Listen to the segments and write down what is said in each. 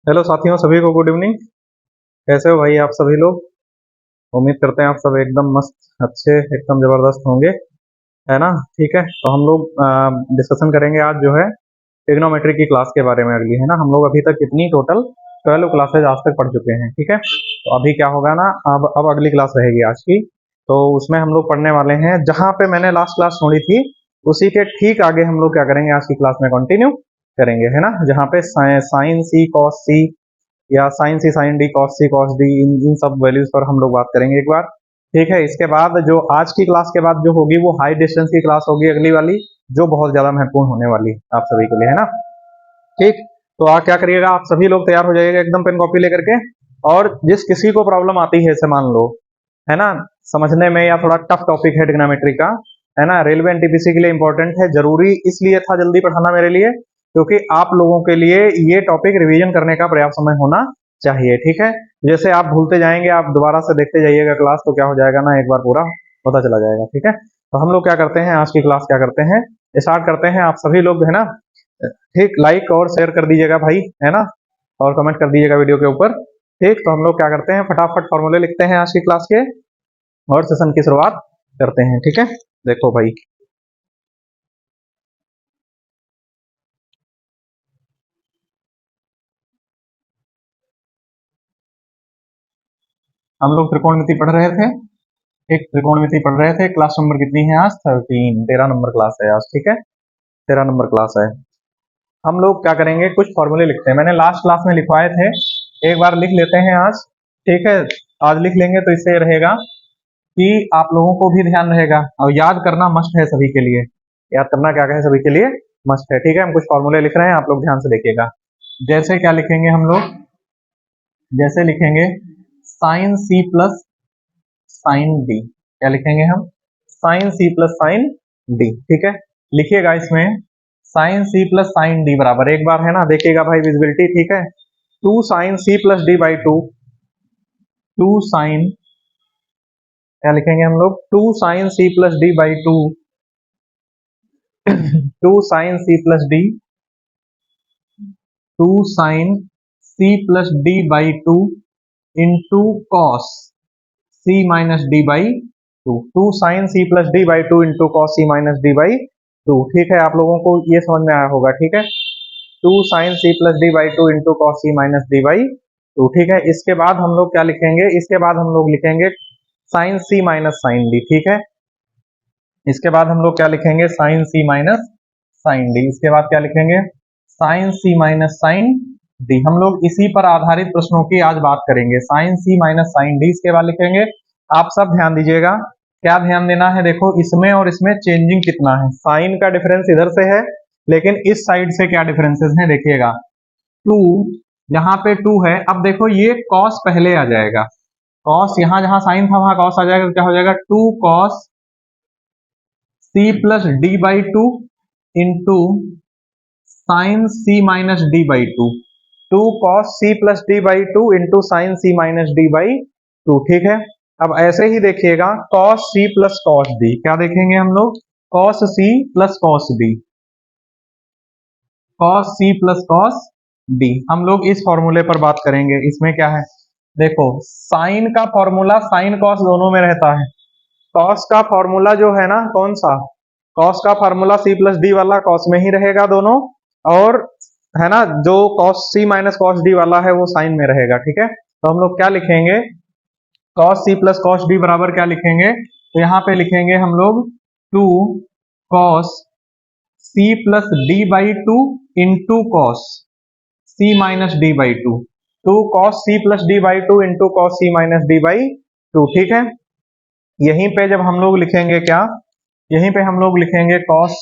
Hello साथियों, सभी को गुड इवनिंग। कैसे हो भाई आप सभी लोग? उम्मीद करते हैं आप सब एकदम मस्त, अच्छे, एकदम जबरदस्त होंगे, है ना। ठीक है, तो हम लोग डिस्कशन करेंगे आज जो है ट्रिग्नोमेट्री की क्लास के बारे में अगली, है ना। हम लोग अभी तक कितनी टोटल 12 क्लासेज आज तक पढ़ चुके हैं। ठीक है, तो अभी क्या होगा ना, अब अगली क्लास रहेगी आज की। तो उसमें हम लोग पढ़ने वाले हैं जहाँ पे मैंने लास्ट क्लास छोड़ी थी, उसी के ठीक आगे हम लोग क्या करेंगे, आज की क्लास में कंटिन्यू करेंगे, है ना। जहाँ पे साइन सी कॉस सी या साइन सी साइन डी कॉस सी कॉस डी, इन सब वैल्यूज पर हम लोग बात करेंगे एक बार। ठीक है, इसके बाद जो आज की क्लास के बाद जो होगी वो हाई डिस्टेंस की क्लास होगी अगली वाली, जो बहुत ज्यादा महत्वपूर्ण होने वाली आप सभी के लिए, है ना। ठीक, तो क्या करिएगा, आप सभी लोग तैयार हो जाइएगा एकदम पेन कॉपी लेकर के। और जिस किसी को प्रॉब्लम आती है, इसे मान लो, है ना, समझने में या थोड़ा टफ टॉपिक है ट्रिग्नोमेट्री का, है ना, रेलवे एनटीपीसी के लिए इंपॉर्टेंट है, जरूरी इसलिए था जल्दी पढ़ाना मेरे लिए, क्योंकि आप लोगों के लिए ये टॉपिक रिवीजन करने का पर्याप्त समय होना चाहिए। ठीक है, जैसे आप भूलते जाएंगे, आप दोबारा से देखते जाइएगा क्लास, तो क्या हो जाएगा ना, एक बार पूरा पता चला जाएगा। ठीक है, तो हम लोग क्या करते हैं, आज की क्लास क्या करते हैं, स्टार्ट करते हैं। आप सभी लोग, है ना, ठीक, लाइक और शेयर कर दीजिएगा भाई, है ना, और कमेंट कर दीजिएगा वीडियो के ऊपर। ठीक, तो हम लोग क्या करते हैं, फटाफट फॉर्मूले लिखते हैं आज की क्लास के और सेशन की शुरुआत करते हैं। ठीक है, देखो भाई, हम लोग त्रिकोणमिति पढ़ रहे थे। एक त्रिकोणमिति पढ़ रहे थे, क्लास नंबर कितनी है आज, 13, 13 नंबर क्लास है आज। ठीक है, 13 नंबर क्लास है। हम लोग क्या करेंगे, कुछ फॉर्मूले लिखते हैं, मैंने लास्ट क्लास में लिखवाए थे, एक बार लिख लेते हैं आज। ठीक है, आज लिख लेंगे तो इससे रहेगा कि आप लोगों को भी ध्यान रहेगा, और याद करना मस्ट है सभी के लिए, याद करना क्या कहें, सभी के लिए मस्ट है। ठीक है, हम कुछ फॉर्मूले लिख रहे हैं, आप लोग ध्यान से देखिएगा। जैसे क्या लिखेंगे हम लोग, जैसे लिखेंगे sine C plus sine D, क्या लिखेंगे हम, sine C plus sine D. ठीक है, लिखिएगा इसमें sine C plus sine D बराबर, एक बार, है ना, देखिएगा भाई विजिबिलिटी, ठीक है, two sine C plus D by two, two sine, क्या लिखेंगे हम लोग, two sine C plus D by two, two sine C plus D, two sine C plus D by two into cos C minus D by two, two sine C plus D by two into cos C minus D by two. ठीक है, आप लोगों को ये समझ में आया होगा। ठीक है, two sine C plus D by two into cos C minus D by two. ठीक है, इसके बाद हम लोग क्या लिखेंगे, इसके बाद हम लोग लिखेंगे sine C minus sine D. ठीक है, इसके बाद हम लोग क्या लिखेंगे, sine C minus sine D. इसके बाद क्या लिखेंगे, sine C minus sine D. हम लोग इसी पर आधारित प्रश्नों की आज बात करेंगे, sign C minus sine D. इसके बाद लिखेंगे, आप सब ध्यान दीजिएगा, क्या ध्यान देना है, देखो इसमें और इसमें चेंजिंग कितना है, साइन का डिफरेंस इधर से है, लेकिन इस साइड से क्या डिफरेंसेस हैं देखिएगा, टू, यहाँ पे टू है, अब देखो ये कॉस पहले आ जाएगा, कॉस, यहाँ जहां साइन था वहां कॉस आ जाएगा, तो क्या हो जाएगा, two cos C plus D by two into sine C minus D by two, two cos C plus D by two into sine C minus D by two. ठीक है, अब ऐसे ही देखिएगा, cos C plus cos D, क्या देखेंगे हम लोग, cos C plus cos D, cos C plus cos D. हम लोग इस फॉर्मूले पर बात करेंगे, इसमें क्या है, देखो साइन का फॉर्मूला साइन कॉस दोनों में रहता है, कॉस का फॉर्मूला जो है ना, कौन सा, कॉस का फॉर्मूला सी प्लस डी वाला कॉस में ही रहेगा दोनों, और, है ना, जो cos C minus cos D वाला है वो साइन में रहेगा। ठीक है, तो हम लोग क्या लिखेंगे, cos C plus cos D बराबर क्या लिखेंगे, तो यहाँ पे लिखेंगे हम लोग two cos C plus D by two into cos C minus D by two, two cos C plus D by two into cos C minus D by two. ठीक है, यहीं पे जब हम लोग लिखेंगे क्या, यहीं पे हम लोग लिखेंगे cos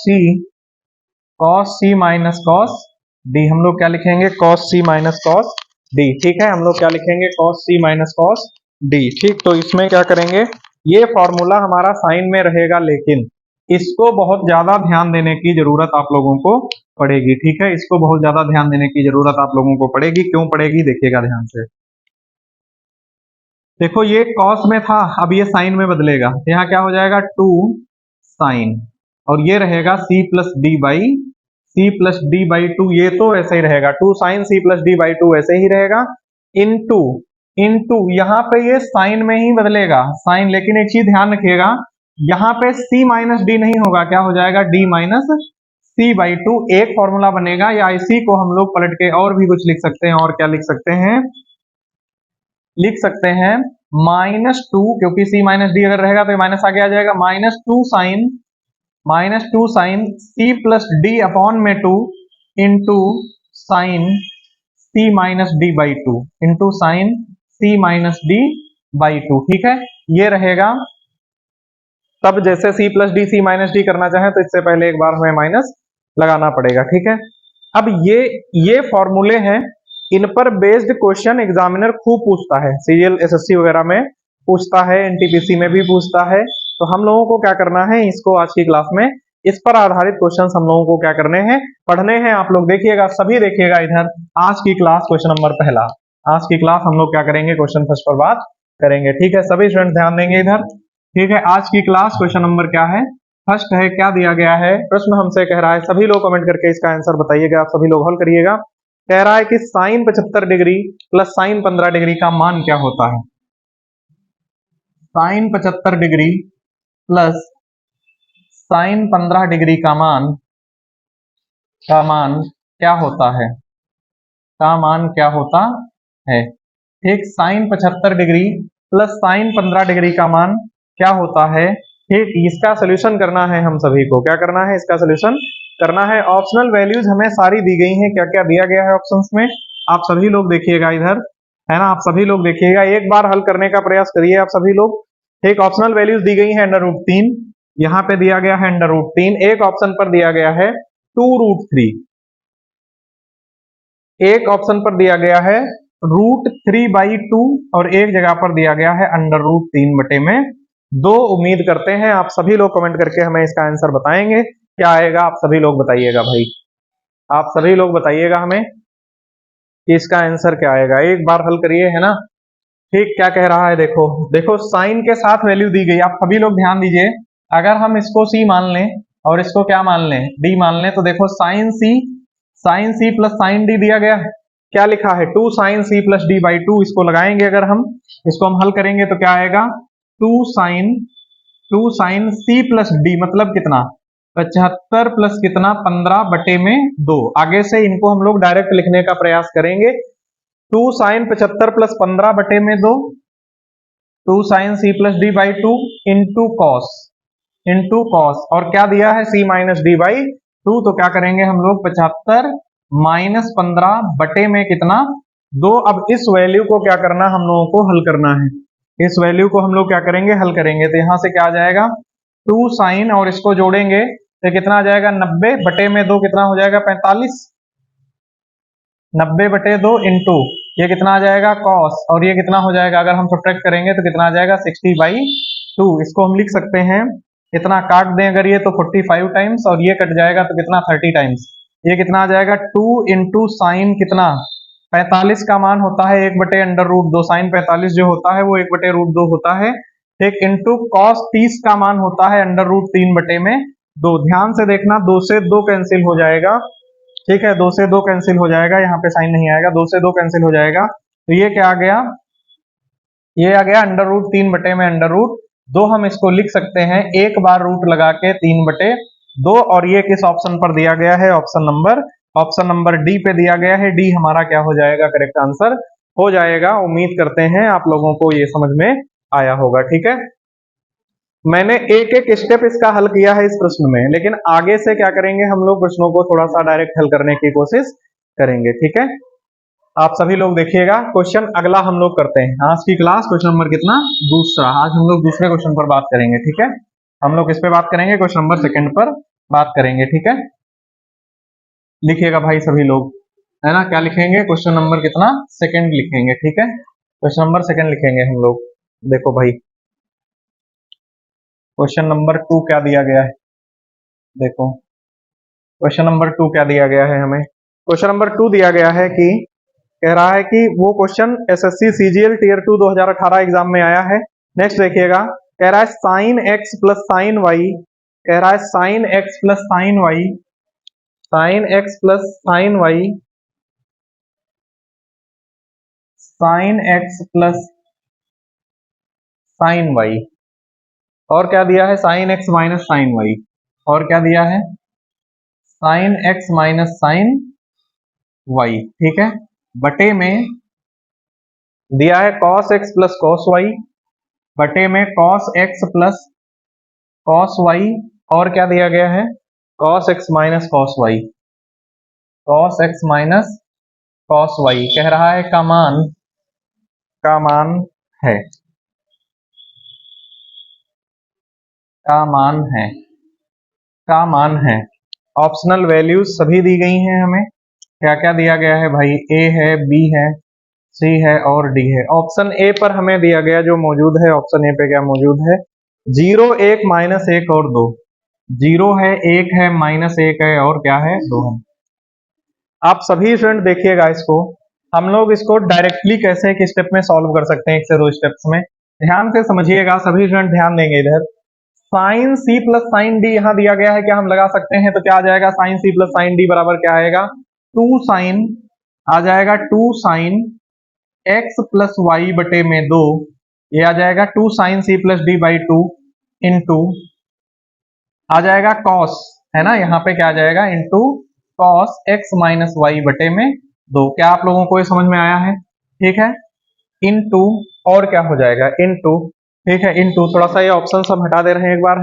C minus cos D, हम लोग क्या लिखेंगे, cos C minus cos D. ठीक है, हम लोग क्या लिखेंगे, cos C minus cos D. ठीक, तो इसमें क्या करेंगे, ये फॉर्मूला हमारा साइन में रहेगा, लेकिन इसको बहुत ज्यादा ध्यान देने की जरूरत आप लोगों को पड़ेगी। ठीक है, इसको बहुत ज्यादा ध्यान देने की जरूरत आप लोगों को पड़ेगी, क्यों पड़ेगी देखिएगा ध्यान से। देखो ये कॉस में था, अब ये साइन में बदलेगा, यहाँ क्या हो जाएगा, टू साइन, और ये रहेगा C plus D by C plus D by two, ये तो ऐसे ही रहेगा, 2 sine C plus D by two ऐसे ही रहेगा, इनटू इनटू यहाँ पे ये साइन में ही बदलेगा साइन, लेकिन एक चीज ध्यान रखिएगा, यहाँ पे c माइनस डी नहीं होगा, क्या हो जाएगा d minus C by two. एक फॉर्मूला बनेगा, या इसी को हम लोग पलट के और भी कुछ लिख सकते हैं, और क्या लिख सकते हैं, लिख सकते हैं -2, क्योंकि c माइनस डी अगर रहेगा तो माइनस आगे आ जाएगा, -2 sine c plus D upon में 2 into sine c minus D by two, into sine c minus D by two. ठीक है, ये रहेगा। तब जैसे c plus D C minus D करना चाहे तो इससे पहले एक बार हमें माइनस लगाना पड़ेगा। ठीक है, अब ये फॉर्मूले हैं, इन पर बेस्ड क्वेश्चन एग्जामिनर खूब पूछता है, सीरियल एसएससी वगैरह में पूछता है, एनटीपीसी में भी पूछता है। तो हम लोगों को क्या करना है, इसको आज की क्लास में इस पर आधारित क्वेश्चंस हम लोगों को क्या करने हैं, पढ़ने हैं। आप लोग देखिएगा, सभी देखिएगा इधर, आज की क्लास क्वेश्चन नंबर पहला, आज की क्लास हम लोग क्या करेंगे, क्वेश्चन फर्स्ट पर बात करेंगे। ठीक है, सभी स्टूडेंट ध्यान देंगे इधर। ठीक है, आज की क्लास क्वेश्चन नंबर क्या है, फर्स्ट है। क्या दिया गया है, प्रश्न हमसे कह रहा है, सभी लोग कमेंट करके इसका आंसर बताइएगा, आप सभी लोग हल करिएगा। कह रहा है कि sine 75 degree plus sine 15 degree का मान क्या होता है। Sine 75 degree plus sine 15 degree का मान क्या होता है, का मान क्या होता है। ठीक, sine 75 degree plus sine 15 degree का मान क्या होता है। ठीक, इसका सोल्यूशन करना है हम सभी को, क्या करना है, इसका सोल्यूशन करना है। ऑप्शनल वैल्यूज हमें सारी दी गई हैं, क्या क्या दिया गया है ऑप्शंस में, आप सभी लोग देखिएगा इधर, है ना, आप सभी लोग देखिएगा, एक बार हल करने का प्रयास करिए आप सभी लोग। ठीक, ऑप्शनल वैल्यूज दी गई है √3, यहाँ पे दिया गया है √3, एक ऑप्शन पर दिया गया है 2√3, एक ऑप्शन पर दिया गया है √3/2, और एक जगह पर दिया गया है √3/2। उम्मीद करते हैं आप सभी लोग कमेंट करके हमें इसका आंसर बताएंगे, क्या आएगा, आप सभी लोग बताइएगा भाई, आप सभी लोग बताइएगा हमें कि इसका आंसर क्या आएगा, एक बार हल करिए, है ना। ठीक, क्या कह रहा है, देखो देखो, साइन के साथ वैल्यू दी गई, आप सभी लोग ध्यान दीजिए, अगर हम इसको c मान लें और इसको क्या मान लें, d मान लें, तो देखो sine c plus sine d दिया गया है, क्या लिखा है, 2 sine c plus D by two. इसको लगाएंगे, अगर हम इसको हम हल करेंगे तो क्या आएगा, 2 साइन c प्लस डी, मतलब कितना, 75 प्लस कितना, 15/2। आगे से इनको हम लोग डायरेक्ट लिखने का प्रयास करेंगे, 2 sine 75 plus 15/2, 2 sine c plus D by two into cos, और क्या दिया है, c minus D by two. तो क्या करेंगे हम लोग, 75 माइनस 15/में कितना, 2। अब इस वैल्यू को क्या करना, हम लोगों को हल करना है, इस वैल्यू को हम लोग क्या करेंगे, हल करेंगे। तो यहां से क्या आ जाएगा, 2 साइन, और इसको जोड़ेंगे तो कितना आ जाएगा, 90/2 कितना हो जाएगा, 45, 90/2 इंटू ये कितना आ जाएगा, कॉस, और ये कितना हो जाएगा, अगर हम सब्ट्रैक्ट करेंगे तो कितना आ जाएगा, 60/2। इसको हम लिख सकते हैं, इतना काट दें अगर ये तो 45 टाइम्स, और ये कट जाएगा तो कितना, 30 टाइम्स। ये कितना आ जाएगा, 2 इंटू साइन कितना, 45 का मान होता है 1/√2, साइन 45 जो होता है वो 1/√2 होता है। एक इंटू कॉस 30 का मान होता है √3/2। ध्यान से देखना, 2 से 2 कैंसिल हो जाएगा। ठीक है, 2 से 2 कैंसिल हो जाएगा, यहाँ पे साइन नहीं आएगा, 2 से 2 कैंसिल हो जाएगा। तो ये क्या आ गया, ये आ गया √3/2। हम इसको लिख सकते हैं, एक बार रूट लगा के 3/2, और ये किस ऑप्शन पर दिया गया है, ऑप्शन नंबर डी पे दिया गया है। डी हमारा क्या हो जाएगा, करेक्ट आंसर हो जाएगा। उम्मीद करते हैं आप लोगों को ये समझ में आया होगा। ठीक है, मैंने एक एक स्टेप इसका हल किया है इस प्रश्न में, लेकिन आगे से क्या करेंगे, हम लोग प्रश्नों को थोड़ा सा डायरेक्ट हल करने की कोशिश करेंगे। ठीक है, आप सभी लोग देखिएगा, क्वेश्चन अगला हम लोग करते हैं। आज की क्लास क्वेश्चन नंबर कितना, दूसरा। आज हम लोग दूसरे क्वेश्चन पर बात करेंगे। ठीक है, हम लोग किस पे बात करेंगे, क्वेश्चन नंबर सेकंड पर बात करेंगे। ठीक है, लिखिएगा भाई सभी लोग, है ना, क्या लिखेंगे, क्वेश्चन नंबर कितना, सेकंड लिखेंगे। ठीक है, क्वेश्चन नंबर सेकंड लिखेंगे हम लोग। देखो भाई, क्वेश्चन नंबर 2 क्या दिया गया है, देखो क्वेश्चन नंबर 2 क्या दिया गया है हमें। क्वेश्चन नंबर 2 दिया गया है कि कह रहा है कि वो question SSC CGL tier 2 2018 exam में आया है। नेक्स्ट देखिएगा, कह रहा है sine x plus sine Y, कह रहा है sine x plus sine Y sine X plus sine Y, sine X plus sine Y, और क्या दिया है sine X minus sine Y, और क्या दिया है sine X minus sine Y, ठीक है, बटे में दिया है cos X plus cos Y, बटे में cos X plus cos Y, और क्या दिया गया है cos X minus cos Y, cos X minus cos Y, कह रहा है का मान है, का मान है, का मान है। ऑप्शनल वैल्यूज सभी दी गई हैं हमें, क्या क्या दिया गया है भाई, ए है, बी है, सी है और डी है। ऑप्शन ए पर हमें दिया गया जो मौजूद है, ऑप्शन ए पे क्या मौजूद है, 0 1 माइनस 1 और 2, 0 है, 1 है, माइनस 1 है और क्या है 2 है। आप सभी स्टूडेंट देखिएगा इसको, हम लोग इसको डायरेक्टली कैसे एक स्टेप में सॉल्व कर सकते हैं, एक से दो स्टेप्स में, ध्यान से समझिएगा, सभी स्टूडेंट ध्यान देंगे इधर। Sine C plus sine D यहां दिया गया है, क्या हम लगा सकते हैं, तो क्या आ जाएगा sine C plus sine D बराबर क्या आएगा 2 साइन, आ जाएगा 2 साइन एक्स प्लस वाई बटे में 2, ये आ जाएगा 2 sine C plus D by 2 into आ जाएगा कॉस, है ना, यहाँ पे क्या आ जाएगा into cos X minus Y बटे में 2। क्या आप लोगों को ये समझ में आया है, ठीक है, इंटू और क्या हो जाएगा इंटू, ठीक है, इंटू थोड़ा सा ये ऑप्शन सब हटा दे रहे हैं एक बार,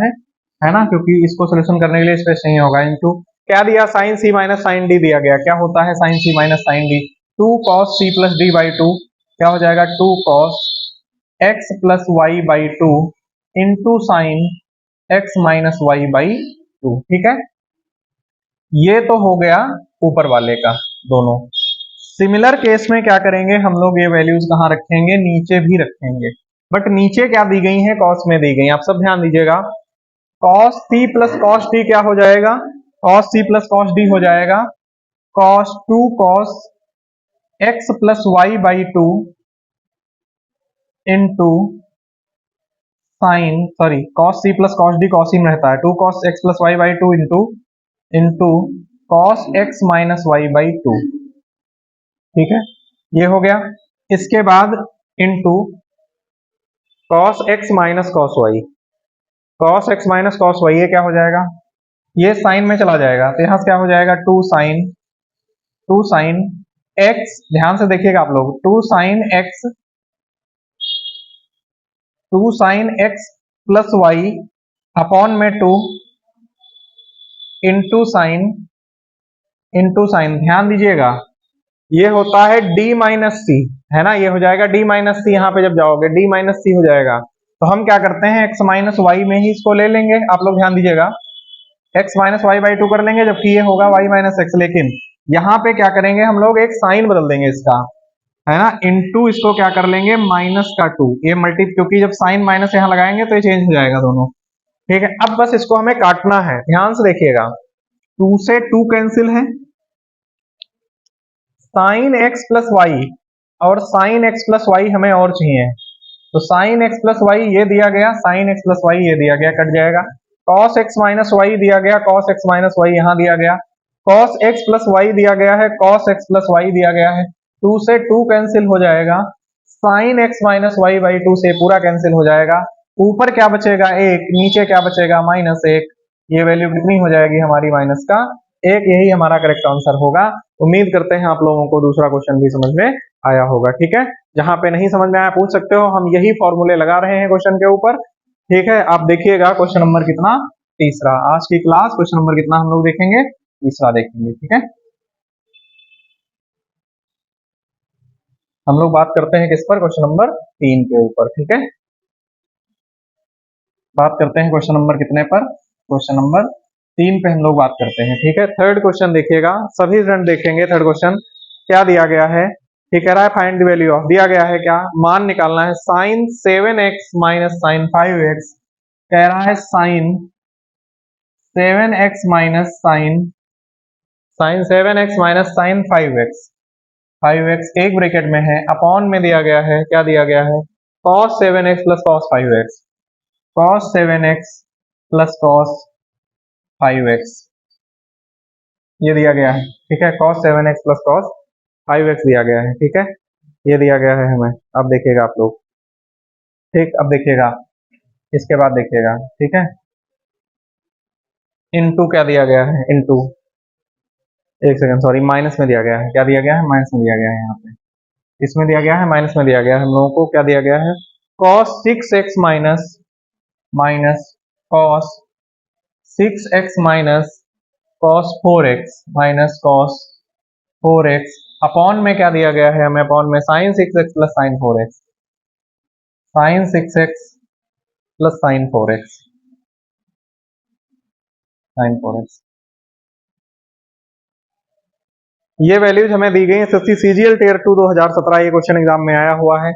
है ना, क्योंकि इसको सोल्यूशन करने के लिए स्पेस नहीं होगा। इंटू क्या दिया sine C minus sine D दिया गया, क्या होता है sine C minus sine D, 2 cos C plus D by 2, क्या हो जाएगा 2 cos X plus Y by 2 into sine X minus Y by 2, ठीक है, ये तो हो गया ऊपर वाले का दोनों। सिमिलर केस में क्या करेंगे हम लोग, ये वैल्यूज कहाँ रखेंगे, नीचे भी रखेंगे, बट नीचे क्या दी गई है कॉस में दी गई, आप सब ध्यान दीजिएगा, cos C plus cos D क्या हो जाएगा, cos C plus cos D हो जाएगा cos 2 cos X plus Y by 2 into sine, sorry cos C plus cos D cos ही में रहता है, 2 cos X plus Y by 2 into cos X minus Y by 2, ठीक है, ये हो गया। इसके बाद into cos X minus cos Y, cos X minus cos Y, ये क्या हो जाएगा, ये साइन में चला जाएगा, तो यहां से क्या हो जाएगा 2 साइन एक्स, ध्यान से देखिएगा आप लोग, 2 sine X plus Y upon में 2 इंटू साइन, ध्यान दीजिएगा, ये होता है डी माइनस सी, है ना, ये हो जाएगा डी माइनस सी, यहाँ पे जब जाओगे डी माइनस सी हो जाएगा, तो हम क्या करते हैं एक्स माइनस वाई में ही इसको ले लेंगे, आप लोग ध्यान दीजिएगा, एक्स माइनस वाई बाई 2 कर लेंगे, जबकि ये होगा वाई माइनस एक्स, लेकिन यहाँ पे क्या करेंगे हम लोग एक साइन बदल देंगे इसका, है ना, इंटू इसको क्या कर लेंगे माइनस का 2, ये मल्टी, क्योंकि जब साइन माइनस यहाँ लगाएंगे तो ये चेंज हो जाएगा दोनों, ठीक है। अब बस इसको हमें काटना है, ध्यान से देखिएगा, 2 से 2 कैंसिल है, साइन एक्स प्लस वाई और साइन एक्स प्लस वाई हमें और चाहिए, तो साइन एक्स प्लस वाई ये दिया गया, साइन एक्स प्लस वाई ये दिया गया, कट जाएगा, कॉस एक्स माइनस वाई दिया गया, कॉस एक्स माइनस वाई यहाँ दिया गया, कॉस एक्स प्लस वाई दिया गया है, कॉस एक्स प्लस वाई दिया गया है, 2 से 2 कैंसिल हो जाएगा, sine X minus Y by 2 से पूरा कैंसिल हो जाएगा, ऊपर क्या बचेगा 1, नीचे क्या बचेगा -1, ये वैल्यू कितनी हो जाएगी हमारी माइनस का 1, यही हमारा करेक्ट आंसर होगा। उम्मीद करते हैं आप लोगों को दूसरा क्वेश्चन भी समझ में आया होगा, ठीक है, जहां पे नहीं समझ में आया पूछ सकते हो, हम यही फॉर्मूले लगा रहे हैं क्वेश्चन के ऊपर, ठीक है। आप देखिएगा क्वेश्चन नंबर कितना, तीसरा, आज की क्लास क्वेश्चन नंबर कितना हम लोग देखेंगे, तीसरा देखेंगे, ठीक है। हम लोग बात करते हैं किस पर, क्वेश्चन नंबर 3 के ऊपर, ठीक है, बात करते हैं क्वेश्चन नंबर कितने पर, क्वेश्चन नंबर 3 पे हम लोग बात करते हैं, ठीक है। थर्ड क्वेश्चन देखिएगा, सभी स्टूडेंट देखेंगे, थर्ड क्वेश्चन क्या दिया गया है, ठीक कह रहा है फाइंड द वैल्यू ऑफ, दिया गया है क्या, मान निकालना है sine 7x minus sine 5x, कह रहा है sine 7x minus sine 7x minus sine 5x, 5x एक ब्रैकेट में है, अपॉन में दिया गया है, क्या दिया गया है cos 7x plus cos 5x, cos 7x plus cos 5x, ये दिया गया है, ठीक है, cos 7x plus cos 5x दिया गया है, ठीक है, ये दिया गया है हमें। अब देखिएगा आप लोग, ठीक, अब देखिएगा, इसके बाद देखिएगा, ठीक है, इनटू क्या दिया गया है, इनटू, एक सेकंड, सॉरी, माइनस में दिया गया है, क्या दिया गया है, माइनस में दिया गया है, यहाँ पे इसमें दिया गया है, माइनस में दिया गया है हम लोगों को, क्या दिया गया है, cos 6x minus minus cos 6x minus cos 4x minus cos 4x upon में क्या दिया गया है हमें, अपॉन में sin 6x plus sin 4x, sin 6x plus sin 4x, sin 4x, ये वैल्यूज हमें दी गई है। सीजीएल टियर 2 2017 ये क्वेश्चन एग्जाम में आया हुआ है।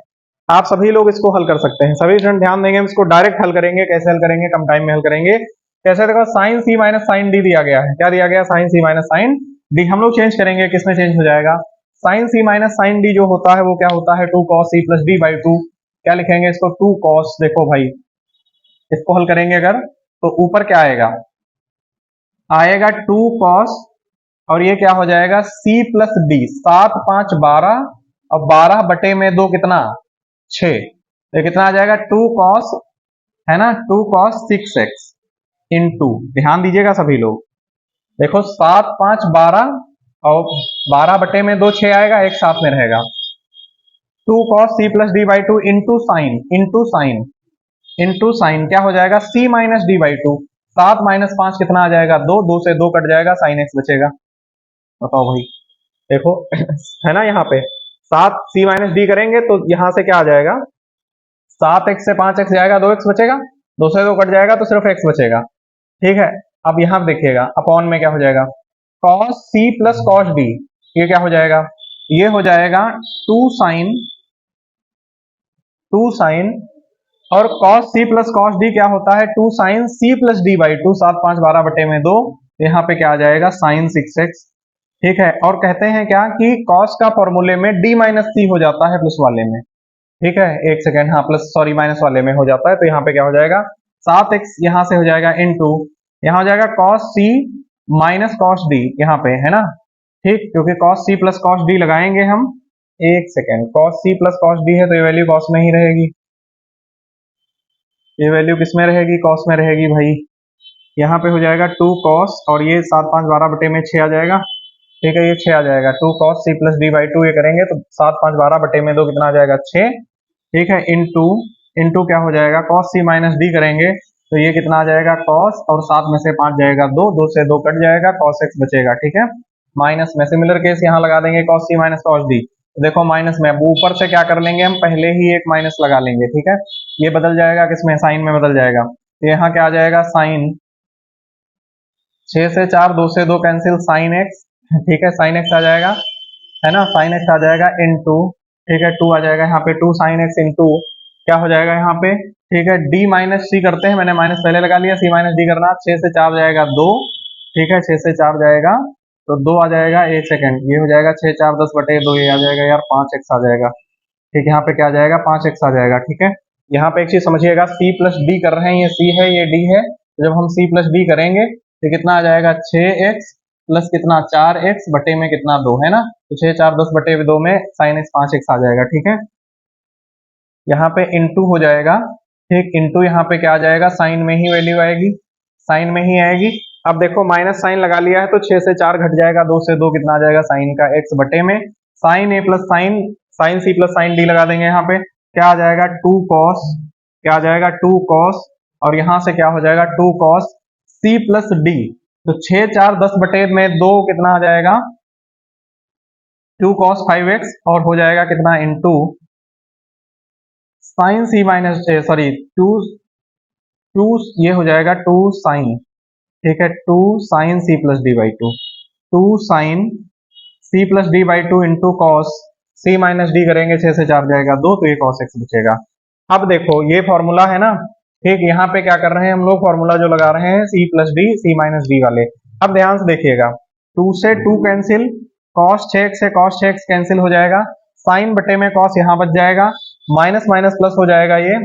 आप सभी लोग इसको हल कर सकते हैं, सभी स्टूडेंट ध्यान देंगे, हम इसको डायरेक्ट हल करेंगे। कैसे हल करेंगे, कम टाइम में हल करेंगे। कैसे, देखो sine C minus sine D दिया गया है, क्या दिया गया, sine C minus sine D. हम लोग चेंज करेंगे, किसमें चेंज हो जाएगा, sine C minus sine D जो होता है वो क्या होता है, 2 cos C plus D by 2। क्या लिखेंगे इसको, 2 cos, देखो भाई इसको हल करेंगे अगर, तो ऊपर क्या आएगा, आएगा 2 cos, और ये क्या हो जाएगा, c प्लस डी, 7 5 12, और 12 बटे में 2 कितना, 6, तो कितना आ जाएगा, 2 cos, है ना, 2 cos 6x इंटू, ध्यान दीजिएगा सभी लोग, देखो 7 5 12, और 12 बटे में 2 6 आएगा, एक साथ में रहेगा, 2 cos c plus D by 2 into sign, into sine, into sine, क्या हो जाएगा, c minus D by 2, 7 minus 5 कितना आ जाएगा, 2, 2 से 2 कट जाएगा, साइन एक्स बचेगा। बताओ भाई, देखो है ना, यहाँ पे 7 सी माइनस डी करेंगे तो यहाँ से क्या आ जाएगा, 7x से 5x जाएगा, 2x बचेगा, 2 से 2 कट जाएगा तो सिर्फ x बचेगा, ठीक है। अब यहाँ देखिएगा, अपॉन में क्या हो जाएगा, cos c plus cos d, ये क्या हो जाएगा, ये हो जाएगा 2 साइन, और cos c plus cos d क्या होता है, 2 sine c plus D by 2, 7 5 12 बटे में 2, यहाँ पे क्या आ जाएगा, साइन 6x, ठीक है। और कहते हैं क्या कि cos का फॉर्मूले में d माइनस सी हो जाता है प्लस वाले में, ठीक है, एक सेकेंड, हाँ प्लस, सॉरी, माइनस वाले में हो जाता है, तो यहाँ पे क्या हो जाएगा, 7x यहाँ से हो जाएगा इंटू, यहाँ हो जाएगा cos c minus cos d, यहाँ पे है ना, ठीक, क्योंकि cos c plus cos d लगाएंगे हम, एक second, cos c plus cos d है तो ये वैल्यू cos में ही रहेगी, ये वैल्यू किस में रहेगी, cos में रहेगी भाई। यहाँ पे हो जाएगा 2 cos, और ये 7 5 12 बटे में 6 आ जाएगा, ठीक है, ये 6 आ जाएगा, 2 cos c plus D by 2, ये करेंगे तो 7 5 12 बटे में 2 कितना आ जाएगा, 6, ठीक है, इंटू, इंटू क्या हो जाएगा, cos c माइनस डी करेंगे तो ये कितना आ जाएगा, cos, और 7 में से 5 जाएगा 2, 2 से 2 कट जाएगा, cos x बचेगा, ठीक है, माइनस में, सिमिलर केस यहाँ लगा देंगे, cos c minus cos d, तो देखो माइनस में, अब ऊपर से क्या कर लेंगे हम, पहले ही एक माइनस लगा लेंगे, ठीक है, ये बदल जाएगा किसमें, साइन में बदल जाएगा, तो यहाँ क्या आ जाएगा, साइन 6 से 4, 2 से 2 कैंसिल, साइन एक्स, ठीक है, साइन एक्स आ जाएगा, है ना, साइन एक्स आ जाएगा इंटू, ठीक है, 2 आ जाएगा यहाँ पे, 2 साइन एक्स इंटू, क्या हो जाएगा यहाँ पे, ठीक है, डी माइनस सी करते हैं, मैंने माइनस पहले लगा लिया, सी माइनस डी करना, 6 से 4 जाएगा 2, ठीक है, 6 से 4 जाएगा तो 2 आ जाएगा, एक सेकंड, ये हो जाएगा 6 4 10 बटे 2, ये आ जाएगा यार 5x आ जाएगा, ठीक है, यहाँ पे क्या आ जाएगा, 5x आ जाएगा, ठीक है। यहाँ पे एक चीज समझिएगा, c प्लस डी कर रहे हैं, ये c है ये d है, तो जब हम c प्लस डी करेंगे तो कितना आ जाएगा, 6x प्लस कितना, 4x बटे में कितना, 2, है ना, तो 6 4 10 बटे 2 में साइन x 5x आ जाएगा, ठीक है। यहाँ पे इंटू हो जाएगा, ठीक, इंटू यहाँ पे क्या आ जाएगा, साइन में ही वैल्यू आएगी, साइन में ही आएगी। अब देखो माइनस साइन लगा लिया है तो 6 से 4 घट जाएगा, 2 से 2 कितना आ जाएगा, साइन का x बटे में sine a plus sine, sine c plus sine d लगा देंगे, यहाँ पे क्या आ जाएगा, 2 cos, क्या आ जाएगा, 2 cos, और यहाँ से क्या हो जाएगा, 2 cos c प्लस d, तो 6 4 10 बटे में 2 कितना आ जाएगा, 2 cos 5x, और हो जाएगा कितना, into sine c minus, sorry 2 2, ये हो जाएगा 2 साइन, ठीक है, 2 sine c plus D by 2, 2 sine c plus D by 2 into कॉस c माइनस डी करेंगे, 6 से 4 जाएगा 2, तो ये cos x बचेगा। अब देखो ये फॉर्मूला है ना, ठीक, यहाँ पे क्या कर रहे हैं हम लोग, फॉर्मूला जो लगा रहे हैं c plus D c minus D वाले। अब ध्यान से देखिएगा, 2 से 2 कैंसिल, cos 6x से cos 6x कैंसिल हो जाएगा, साइन बटे में cos यहाँ बच जाएगा, माइनस माइनस प्लस हो जाएगा ये,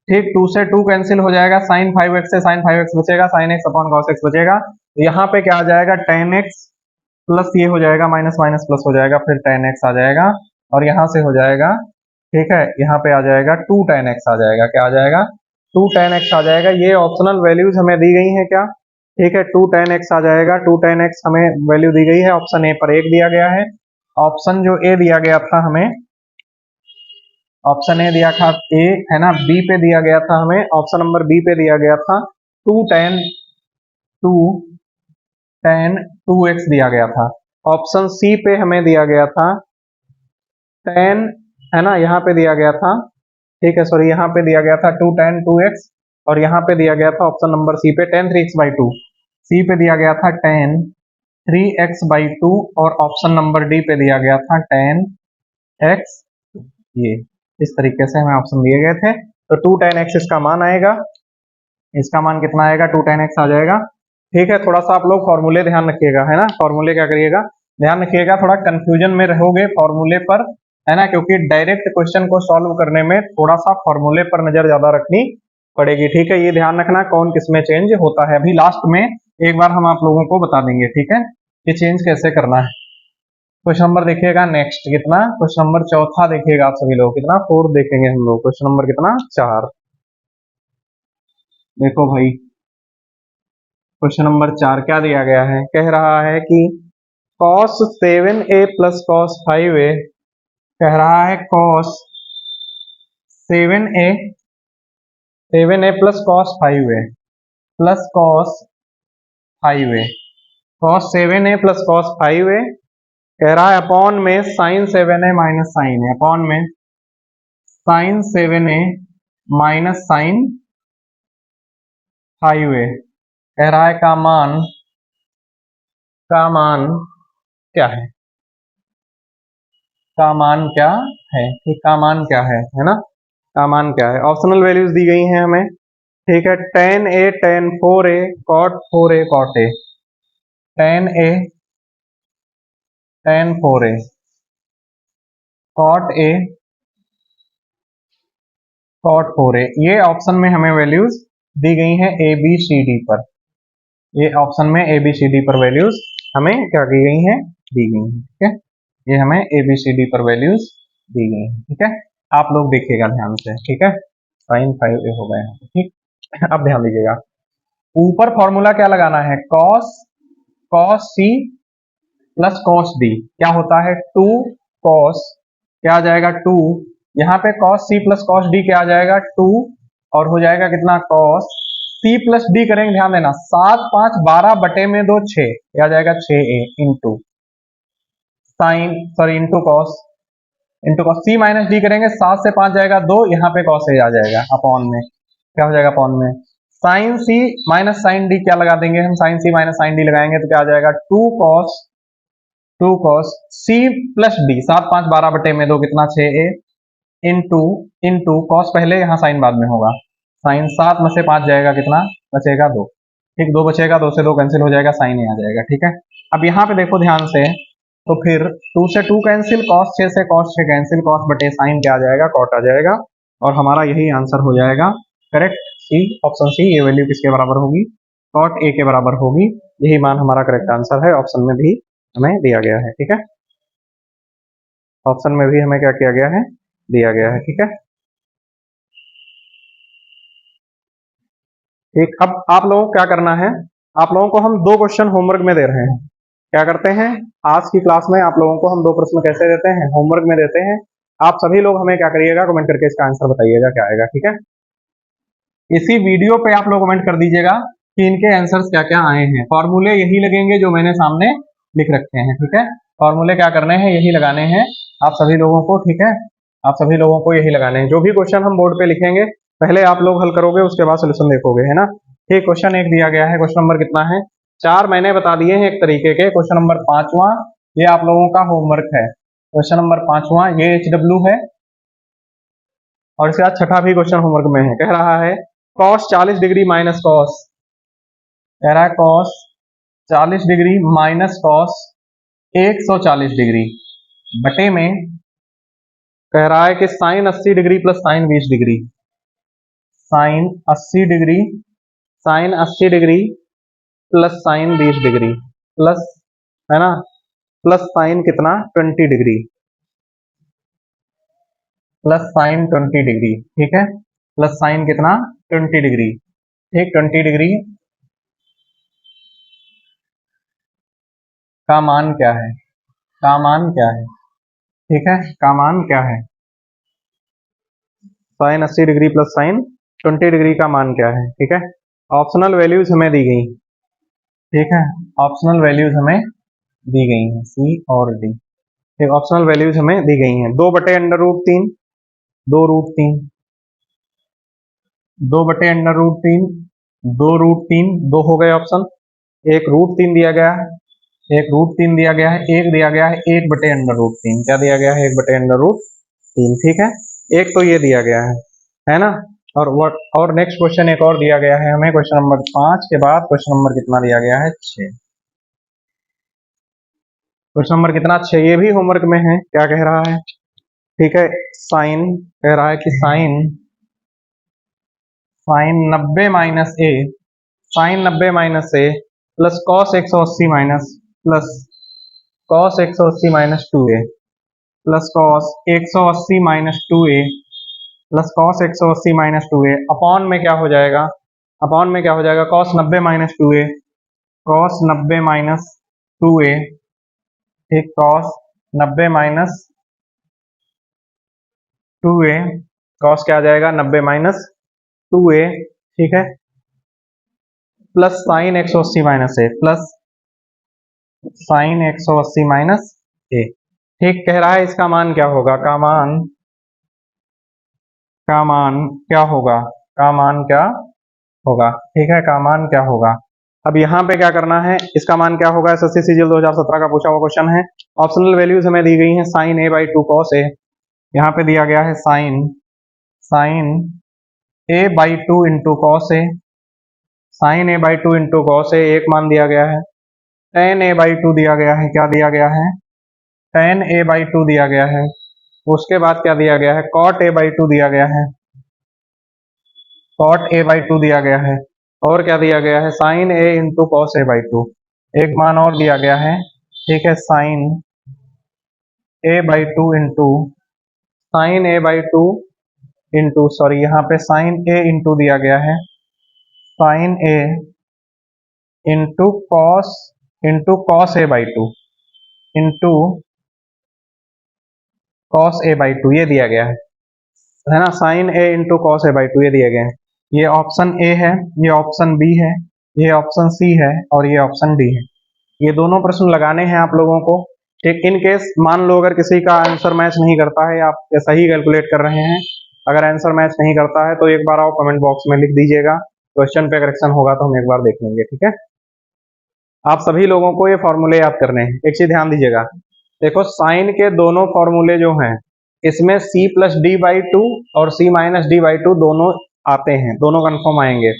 ठीक, 2 से 2 कैंसिल हो जाएगा, साइन 5x से साइन 5x बचेगा, sine x upon cos x बचेगा, यहाँ पे क्या आ जाएगा, tan x प्लस ये हो जाएगा माइनस माइनस प्लस हो जाएगा, फिर tan x आ जाएगा, और यहाँ से हो जाएगा, ठीक है, यहाँ पे आ जाएगा 2 tan x आ जाएगा। क्या आ जाएगा, 2 tan x आ जाएगा। ये ऑप्शनल वैल्यूज हमें दी गई हैं क्या, ठीक है, 2 tan x आ जाएगा। 2 tan x हमें वैल्यू दी गई है, ऑप्शन ए पर 1 दिया गया है। ऑप्शन जो ए दिया गया था हमें, ऑप्शन ए दिया था ए है ना, बी पे दिया गया था हमें, ऑप्शन नंबर बी पे दिया गया था 2 tan 2x दिया गया था। ऑप्शन सी पे हमें दिया गया था tan, है ना, यहाँ पे दिया गया था, ठीक है, सॉरी यहाँ पे दिया गया था 2 tan 2x, और यहाँ पे दिया गया था ऑप्शन नंबर सी पे tan 3x/2। सी पे दिया गया था tan 3x/2, और ऑप्शन नंबर डी पे दिया गया था tan x। ये इस तरीके से हमें ऑप्शन दिए गए थे। तो 2 tan x इसका मान आएगा, इसका मान कितना आएगा, 2 tan x आ जाएगा। ठीक है, थोड़ा सा आप लोग फॉर्मूले ध्यान रखिएगा, है ना, फॉर्मूले क्या करिएगा, ध्यान रखिएगा, थोड़ा कंफ्यूजन में रहोगे फॉर्मूले पर, है ना, क्योंकि डायरेक्ट क्वेश्चन को सॉल्व करने में थोड़ा सा फॉर्मूले पर नजर ज्यादा रखनी पड़ेगी। ठीक है, ये ध्यान रखना कौन किसमें चेंज होता है। अभी लास्ट में एक बार हम आप लोगों को बता देंगे, ठीक है, कि चेंज कैसे करना है। क्वेश्चन नंबर देखिएगा नेक्स्ट, कितना, क्वेश्चन नंबर चौथा देखिएगा आप सभी लोग, कितना, 4 देखेंगे हम लोग, क्वेश्चन नंबर कितना, 4। देखो भाई, क्वेश्चन नंबर 4 क्या दिया गया है, कह रहा है कि cos 7a plus cos 5a, कह रहा है cos 7a 7a plus cos 5a plus cos 5a, cos 7a plus cos 5a, कह रहा है अपॉन में sin 7a minus sin a, upon में sin 7a minus sin 5a, कह रहा है का मान क्या है, का मान क्या है, ठीक, का मान क्या है ना, का मान क्या है। ऑप्शनल वैल्यूज दी गई हैं हमें, ठीक है, tan a tan 4a cot 4a cot a, tan a tan 4a cot a cot 4a, ये ऑप्शन में हमें वैल्यूज दी गई हैं ए बी सी डी पर, ये ऑप्शन में ए बी सी डी पर वैल्यूज हमें क्या की गई हैं, दी गई हैं, ठीक है, ये हमें ए बी सी डी पर वैल्यूज दी गई हैं, ठीक है, आप लोग देखिएगा ध्यान से, ठीक है, sin 5a हो गए हैं, ठीक। अब ध्यान दीजिएगा, ऊपर फॉर्मूला क्या लगाना है, cos c plus cos d, क्या होता है 2 cos, क्या आ जाएगा 2, यहाँ पे cos c plus cos d क्या आ जाएगा 2, और हो जाएगा कितना cos c प्लस d करेंगे, ध्यान देना 7 5 12 बटे में 2 6, क्या आ जाएगा 6a into sine, sorry into कॉस c माइनस डी करेंगे, 7 से 5 जाएगा 2, यहाँ पे cos a आ जाएगा, अपॉन में क्या हो जाएगा, अपॉन में sine c minus sine D, क्या लगा देंगे हम, sine c minus sine D लगाएंगे तो क्या आ जाएगा 2 cos c प्लस डी, 7 5 12 बटे में 2 कितना 6a इंटू इंटू कॉस पहले, यहाँ साइन बाद में होगा, साइन 7 में से 5 जाएगा कितना बचेगा 2, ठीक, 2 बचेगा, 2 से 2 कैंसिल हो जाएगा, साइन ही आ जाएगा, ठीक है। अब यहाँ पे देखो ध्यान से, तो फिर 2 से 2 कैंसिल, cos 6 से cos 6 कैंसिल, cos बटे साइन क्या आ जाएगा, cot आ जाएगा, और हमारा यही आंसर हो जाएगा करेक्ट, सी, ऑप्शन सी, ये वैल्यू किसके बराबर होगी, cot a के बराबर होगी, यही मान हमारा करेक्ट आंसर है, ऑप्शन में भी हमें दिया गया है, ठीक है, ऑप्शन में भी हमें क्या किया गया है, दिया गया है, ठीक है। ठीक, अब आप लोगों को क्या करना है, आप लोगों को हम 2 क्वेश्चन होमवर्क में दे रहे हैं, क्या करते हैं, आज की क्लास में आप लोगों को हम 2 प्रश्न कैसे देते हैं, होमवर्क में देते हैं। आप सभी लोग हमें क्या करिएगा, कमेंट करके इसका आंसर बताइएगा क्या आएगा, ठीक है। इसी वीडियो पे आप लोग कमेंट कर दीजिएगा कि इनके आंसर्स क्या क्या आए हैं, फॉर्मूले यही लगेंगे जो मैंने सामने लिख रखे हैं, ठीक है, फॉर्मूले क्या करने हैं, यही लगाने हैं आप सभी लोगों को, ठीक है, आप सभी लोगों को यही लगाने हैं। जो भी क्वेश्चन हम बोर्ड पे लिखेंगे पहले आप लोग हल करोगे, उसके बाद सोल्यूशन देखोगे, है ना। ठीक, क्वेश्चन 1 दिया गया है, क्वेश्चन नंबर कितना है, 4 मैंने बता दिए हैं एक तरीके के। क्वेश्चन नंबर 5वां ये आप लोगों का होमवर्क है, क्वेश्चन नंबर 5वां ये HW है, और इसके बाद छठा भी क्वेश्चन होमवर्क में है, कह रहा है cos 40 डिग्री माइनस cos, कह रहा है cos 40 degree minus cos 140 degree बटे में, कह रहा है कि sine 80 degree plus sine 20 degree, sine 80 degree, sine 80 degree plus sine 20 degree, plus, है ना, प्लस साइन कितना 20 डिग्री, प्लस साइन 20 डिग्री, ठीक है, प्लस साइन कितना 20 डिग्री, ठीक, 20 डिग्री का मान क्या है, का मान क्या है, ठीक है, का मान क्या है, sine 80 degree plus sine 20 degree का मान क्या है, ठीक है। ऑप्शनल वैल्यूज हमें दी गई, ठीक है, ऑप्शनल वैल्यूज हमें दी गई हैं सी और डी, ठीक, ऑप्शनल वैल्यूज हमें दी गई हैं 2/√3, 2√3, 2/√3, 2√3, 2 हो गए ऑप्शन, एक √3 दिया गया है, एक √3 दिया गया है, एक दिया गया है 1/√3, क्या दिया गया है 1/√3, ठीक है, एक तो ये दिया गया है ना। और नेक्स्ट क्वेश्चन एक और दिया गया है हमें, क्वेश्चन नंबर 5 के बाद क्वेश्चन नंबर कितना दिया गया है 6, क्वेश्चन नंबर कितना 6, ये भी होमवर्क में है, क्या कह रहा है, ठीक है, साइन कह रहा है कि sine 90 minus A, sine 90 minus A plus cos 180 minus, plus cos 180 minus 2a, plus cos 180 minus 2a, plus cos 180 minus 2a upon में क्या हो जाएगा, अपॉन में क्या हो जाएगा, cos 90 minus 2a, cos 90 minus 2a, ठीक, कॉस 90 माइनस 2a, कॉस क्या आ जाएगा 90 माइनस 2a, ठीक है, plus sign 180 minus A, plus sign 180 minus ए, ठीक, कह रहा है इसका मान क्या होगा, का मान क्या होगा, का मान क्या होगा, ठीक है, का मान क्या होगा। अब यहाँ पे क्या करना है, इसका मान क्या होगा, एसएससी सीजीएल 2017 का पूछा हुआ क्वेश्चन है। ऑप्शनल वैल्यूज हमें दी गई हैं, साइन a/2 कॉस ए, यहाँ पे दिया गया है sine a/2 into cos A, sign a/2 into cos A एक मान दिया गया है, tan a/2 दिया गया है, क्या दिया गया है, tan a/2 दिया गया है, उसके बाद क्या दिया गया है, cot a/2 दिया गया है, cot a/2 दिया गया है, और क्या दिया गया है, sine a into cos a/2, एक मान और दिया गया है, ठीक है, sine a/2 into sine a/2 into sorry यहाँ पे साइन a इंटू दिया गया है, sine a into cos a/2 into cos a/2 ये दिया गया है ना, sign a into cos a/2 ये दिया गया है, ये ऑप्शन ए है, ये ऑप्शन बी है, ये ऑप्शन सी है और ये ऑप्शन डी है, ये दोनों प्रश्न लगाने हैं आप लोगों को, ठीक। इन केस मान लो अगर किसी का आंसर मैच नहीं करता है, आप सही कैलकुलेट कर रहे हैं, अगर आंसर मैच नहीं करता है तो एक बार आप कमेंट बॉक्स में लिख दीजिएगा, क्वेश्चन पे करेक्शन होगा तो हम एक बार देख लेंगे, ठीक है। आप सभी लोगों को ये फॉर्मूले याद करने हैं, एक चीज ध्यान दीजिएगा, देखो साइन के दोनों फॉर्मूले जो हैं इसमें c+d/2 और c-d/2 दोनों आते हैं, दोनों कंफर्म आएंगे।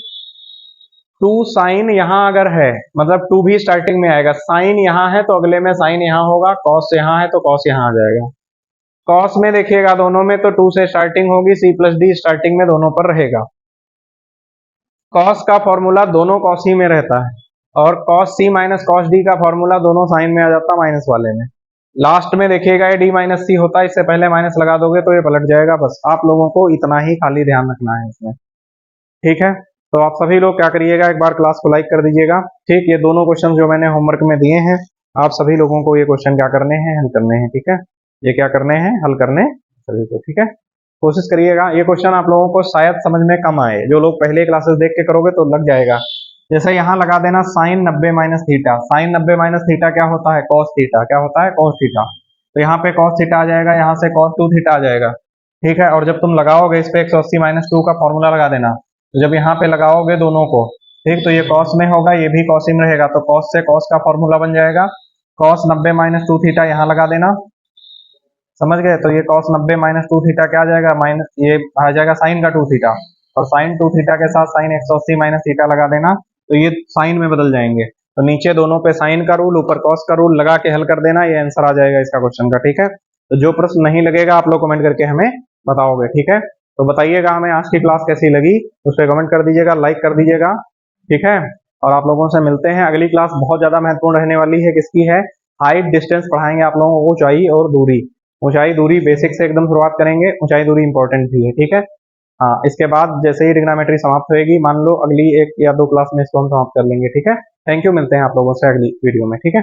2 साइन यहाँ अगर है मतलब 2 भी स्टार्टिंग में आएगा, साइन यहाँ है तो अगले में साइन यहाँ होगा, कॉस यहाँ है तो कॉस यहाँ आ जाएगा, कॉस में देखिएगा दोनों में तो 2 से स्टार्टिंग होगी, c+d स्टार्टिंग में दोनों पर रहेगा, कॉस का फॉर्मूला दोनों कॉस ही में रहता है, और cos c minus cos d का फॉर्मूला दोनों साइन में आ जाता है माइनस वाले में, लास्ट में देखिएगा ये d-c होता है, इससे पहले माइनस लगा दोगे तो ये पलट जाएगा, बस आप लोगों को इतना ही खाली ध्यान रखना है इसमें, ठीक है। तो आप सभी लोग क्या करिएगा, एक बार क्लास को लाइक कर दीजिएगा, ठीक, ये दोनों क्वेश्चन जो मैंने होमवर्क में दिए हैं आप सभी लोगों को ये क्वेश्चन क्या करने हैं, हल करने हैं, ठीक है, ये क्या करने हैं, हल करने सभी को, ठीक है, कोशिश करिएगा, ये क्वेश्चन आप लोगों को शायद समझ में कम आए, जो लोग पहले क्लासेस देख के करोगे तो लग जाएगा, जैसे यहाँ लगा देना sine 90 minus theta, sine 90 minus theta क्या होता है, कॉस थीटा, क्या होता है कॉस थीटा, तो यहाँ पे कॉस थीटा आ जाएगा, यहाँ से कॉस 2 थीटा आ जाएगा, ठीक है, और जब तुम लगाओगे इस पे 180 माइनस 2 का फॉर्मूला लगा देना, तो जब यहाँ पे लगाओगे दोनों को, ठीक, तो ये कॉस में होगा, ये भी कॉस में रहेगा, तो कॉस से कॉस का फॉर्मूला बन जाएगा, कॉस 90 माइनस 2 थीटा यहाँ लगा देना, समझ गए, तो ये कॉस 90 माइनस 2 थीटा क्या आ जाएगा, माइनस ये आ जाएगा साइन का 2 थीटा, और साइन 2 थीटा के साथ साइन 180 माइनस थीटा लगा देना, तो ये साइन में बदल जाएंगे, तो नीचे दोनों पे साइन का रूल ऊपर कॉस का रूल लगा के हल कर देना, ये आंसर आ जाएगा इसका क्वेश्चन का, ठीक है। तो जो प्रश्न नहीं लगेगा आप लोग कमेंट करके हमें बताओगे, ठीक है, तो बताइएगा हमें आज की क्लास कैसी लगी, उस पर कमेंट कर दीजिएगा, लाइक कर दीजिएगा, ठीक है। और आप लोगों से मिलते हैं। अगली क्लास बहुत ज़्यादा महत्वपूर्ण रहने वाली है, किसकी है? हाइट डिस्टेंस पढ़ाएंगे आप लोगों को, ऊंचाई और दूरी। ऊंचाई दूरी बेसिक से एकदम शुरुआत करेंगे, ऊंचाई दूरी इंपॉर्टेंट भी है, ठीक है। हाँ, इसके बाद जैसे ही ट्रिग्नोमेट्री समाप्त होगी, मान लो अगली 1 या 2 क्लास में इसको हम समाप्त कर लेंगे, ठीक है। थैंक यू, मिलते हैं आप लोगों से अगली वीडियो में, ठीक है।